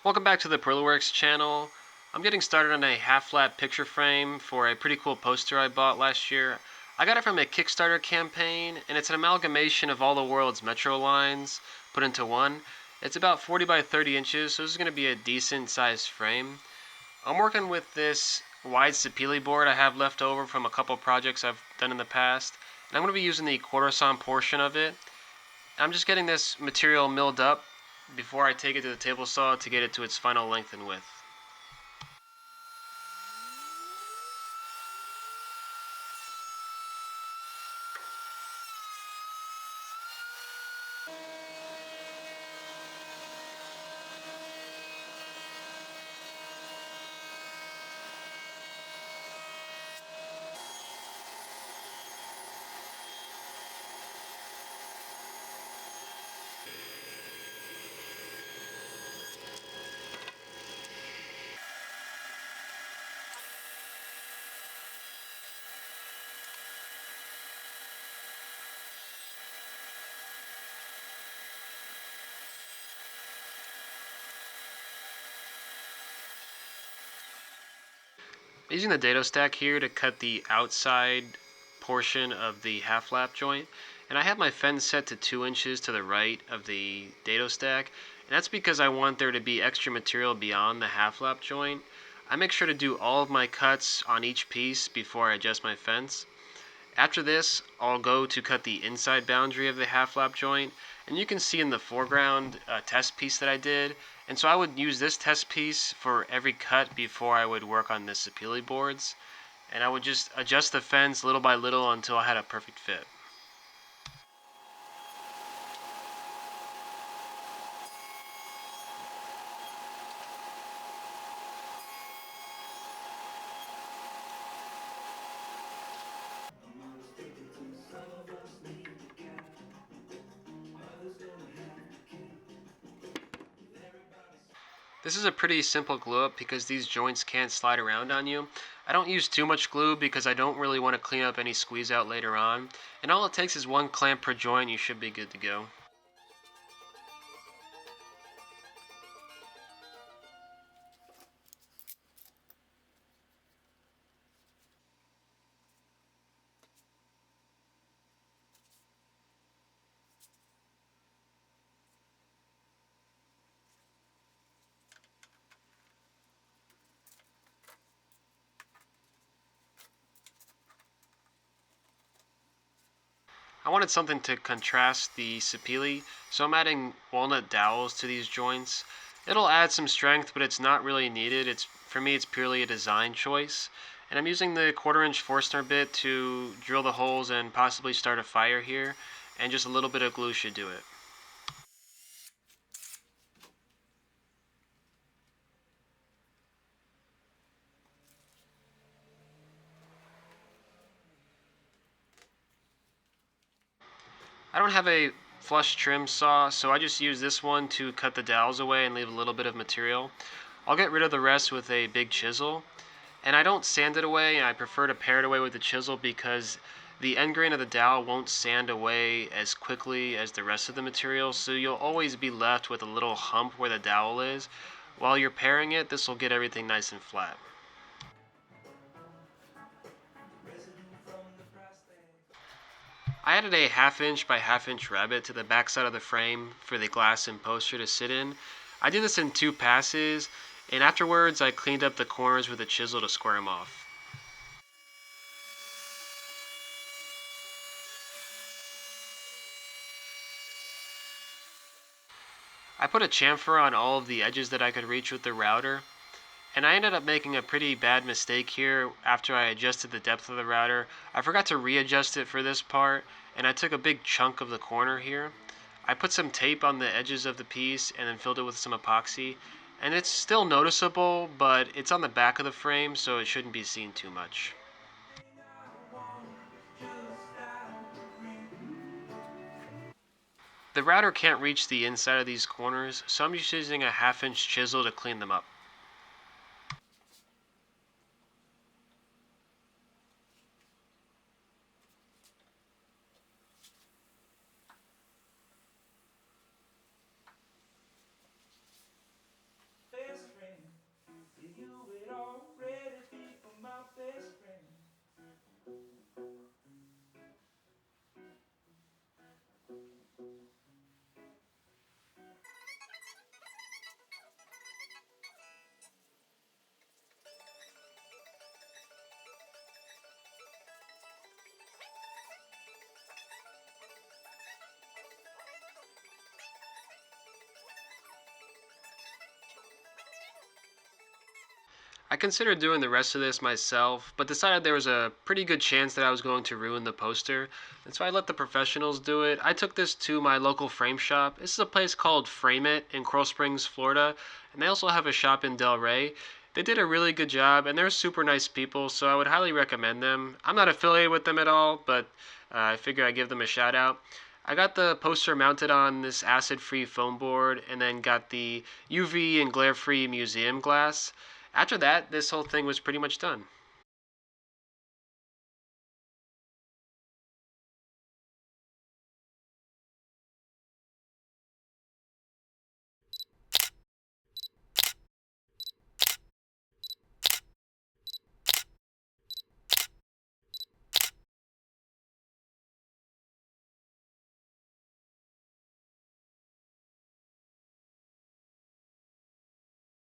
Welcome back to the Perlaworks channel. I'm getting started on a half-flat picture frame for a pretty cool poster I bought last year. I got it from a Kickstarter campaign, and it's an amalgamation of all the world's metro lines put into one. It's about 40 by 30 inches, so this is going to be a decent sized frame. I'm working with this wide sapele board I have left over from a couple projects I've done in the past, and I'm going to be using the quarter-sawn portion of it. I'm just getting this material milled up before I take it to the table saw to get it to its final length and width. I'm using the dado stack here to cut the outside portion of the half lap joint, and I have my fence set to 2 inches to the right of the dado stack, and that's because I want there to be extra material beyond the half lap joint. I make sure to do all of my cuts on each piece before I adjust my fence. After this, I'll go to cut the inside boundary of the half lap joint, and you can see in the foreground a test piece that I did. And so I would use this test piece for every cut before I would work on the sapele boards. And I would just adjust the fence little by little until I had a perfect fit. This is a pretty simple glue up because these joints can't slide around on you. I don't use too much glue because I don't really want to clean up any squeeze out later on. And all it takes is one clamp per joint, you should be good to go. I wanted something to contrast the sapele, so I'm adding walnut dowels to these joints. It'll add some strength, but it's not really needed. For me, it's purely a design choice. And I'm using the 1/4 inch forstner bit to drill the holes and possibly start a fire here, and just a little bit of glue should do it. I don't have a flush trim saw, so I just use this one to cut the dowels away and leave a little bit of material. I'll get rid of the rest with a big chisel. And I don't sand it away. I prefer to pare it away with the chisel because the end grain of the dowel won't sand away as quickly as the rest of the material, so you'll always be left with a little hump where the dowel is. While you're paring it, this will get everything nice and flat. I added a 1/2 inch by 1/2 inch rabbet to the back side of the frame for the glass and poster to sit in. I did this in 2 passes, and afterwards I cleaned up the corners with a chisel to square them off. I put a chamfer on all of the edges that I could reach with the router, and I ended up making a pretty bad mistake here after I adjusted the depth of the router. I forgot to readjust it for this part, and I took a big chunk of the corner here. I put some tape on the edges of the piece and then filled it with some epoxy, and it's still noticeable, but it's on the back of the frame, so it shouldn't be seen too much. The router can't reach the inside of these corners, so I'm just using a 1/2 inch chisel to clean them up. I considered doing the rest of this myself, but decided there was a pretty good chance that I was going to ruin the poster, and so I let the professionals do it. I took this to my local frame shop. This is a place called Frame It in Coral Springs, Florida, and they also have a shop in Delray. They did a really good job, and they're super nice people, so I would highly recommend them. I'm not affiliated with them at all, but I figure I'd give them a shout out. I got the poster mounted on this acid-free foam board and then got the UV and glare-free museum glass. After that, this whole thing was pretty much done.